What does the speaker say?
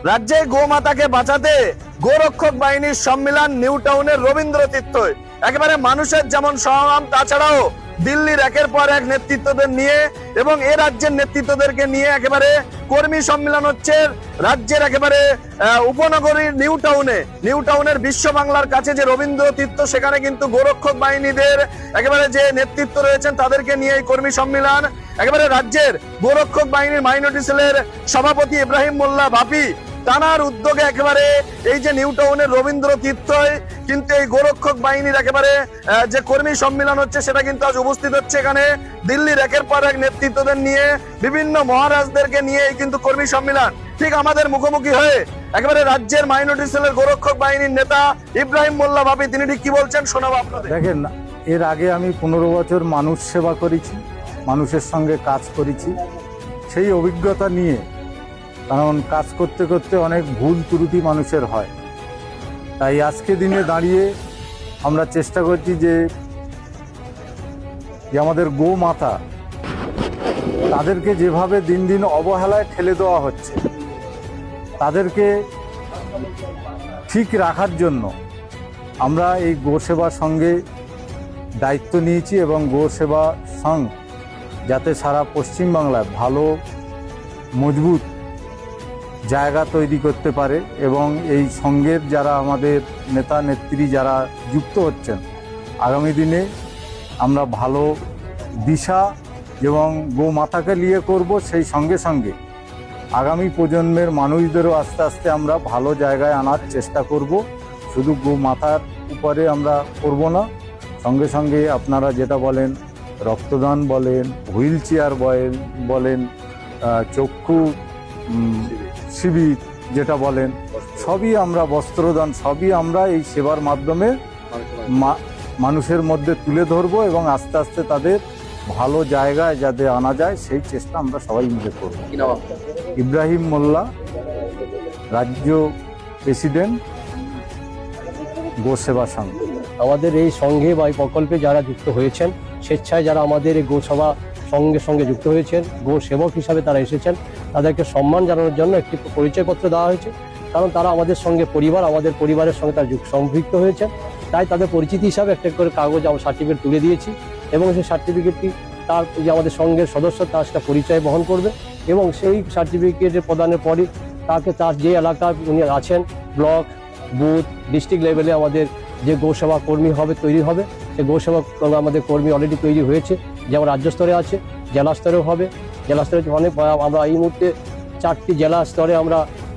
রাজ্যে গোমাতাকে বাঁচাতে গোরক্ষক বাহিনীর সম্মেলন নিউ টাউনের রবীন্দ্র তীর্থে একেবারে মানুষের যেমন সংগ্রাম, তাছাড়াও দিল্লির একের পর এক নেতৃত্বদের নিয়ে এবং এ রাজ্যের নেতৃত্বদেরকে নিয়ে একেবারে কর্মী সম্মেলন হচ্ছে রাজ্যের একেবারে উপনগরীর নিউ টাউনের বিশ্ব বাংলার কাছে যে রবীন্দ্র তীর্থ, সেখানে কিন্তু গোরক্ষক বাহিনীদের একেবারে যে নেতৃত্ব রয়েছেন তাদেরকে নিয়ে এই কর্মী সম্মেলন। একেবারে রাজ্যের গোরক্ষক বাহিনীর মাইনরিটি সেলের সভাপতি ইব্রাহিম মোল্লা বাপি তানার উদ্যোগে একেবারে এই যে নিউ টাউনের রবীন্দ্র তীর্থয় কিন্তু এই গোরক্ষক বাহিনীর একেবারে যে কর্মী সম্মেলন হচ্ছে সেটা কিন্তু আজ উপস্থিত হচ্ছে এখানে দিল্লির একের পর এক নেতৃত্বদের নিয়ে, বিভিন্ন মহারাজদেরকে নিয়ে কিন্তু কর্মী সম্মেলন। ঠিক আমাদের মুখোমুখি হয়ে একেবারে রাজ্যের মাইনরিটি সেলের গোরক্ষক বাহিনীর নেতা ইব্রাহিম মোল্লা বাপি তিনি ঠিক কি বলছেন শোনাবো আপনাদের। দেখেন, এর আগে আমি 15 বছর মানুষ সেবা করেছি, মানুষের সঙ্গে কাজ করেছি। সেই অভিজ্ঞতা নিয়ে, কারণ কাজ করতে করতে অনেক ভুল ত্রুটি মানুষের হয়, তাই আজকে দিনে দাঁড়িয়ে আমরা চেষ্টা করছি যে আমাদের গো মাতা তাদেরকে যেভাবে দিন দিন অবহেলায় ঠেলে দেওয়া হচ্ছে, তাদেরকে ঠিক রাখার জন্য আমরা এই গো সেবার সঙ্গে দায়িত্ব নিয়েছি এবং গো সেবা সংঘ যাতে সারা পশ্চিমবাংলায় ভালো মজবুত জায়গা তৈরি করতে পারে এবং এই সংঘের যারা আমাদের নেতা নেত্রী যারা যুক্ত হচ্ছেন, আগামী দিনে আমরা ভালো দিশা এবং গো মাতাকে নিয়ে করব, সেই সঙ্গে সঙ্গে আগামী প্রজন্মের মানুষদেরও আস্তে আস্তে আমরা ভালো জায়গায় আনার চেষ্টা করব। শুধু গো মাতার উপরে আমরা করব না, সঙ্গে সঙ্গে আপনারা যেটা বলেন রক্তদান বলেন, হুইল চেয়ার বলেন, চক্ষু শিবির যেটা বলেন, সবই আমরা বস্ত্রদান, সবই আমরা এই সেবার মাধ্যমে মানুষের মধ্যে তুলে ধরব এবং আস্তে আস্তে তাদের ভালো জায়গায় যাতে আনা যায় সেই চেষ্টা আমরা সবাই মিলে করব। ইব্রাহিম মোল্লা, রাজ্য প্রেসিডেন্ট, গো সেবা সংঘ। আমাদের এই সংঘে বা এই প্রকল্পে যারা যুক্ত হয়েছেন, স্বেচ্ছায় যারা আমাদের এই গোসভা সঙ্গে যুক্ত হয়েছেন, গো সেবক হিসাবে তারা এসেছেন, তাদেরকে সম্মান জানানোর জন্য একটি পরিচয়পত্র দেওয়া হয়েছে। কারণ তারা আমাদের সঙ্গে আমাদের পরিবারের সঙ্গে তারা সম্পৃক্ত হয়েছেন, তাই তাদের পরিচিতি হিসাবে একটা করে কাগজ আমরা সার্টিফিকেট তুলে দিয়েছি এবং সেই সার্টিফিকেটটি তার যে আমাদের সঙ্গের সদস্য তার সেটা পরিচয় বহন করবে এবং সেই সার্টিফিকেটের প্রদানের পরই তাকে তার যে এলাকায় উনি আছেন, ব্লক, বুথ, ডিস্ট্রিক্ট লেভেলে আমাদের যে গোসেবা কর্মী তৈরি হবে। সেই গোসেবা আমাদের কর্মী অলরেডি তৈরি হয়েছে, যেমন রাজ্য স্তরে আছে, জেলা স্তরেও হবে। জেলা স্তরে অনেক আমরা এই মুহূর্তে 4টি জেলা স্তরে আমরা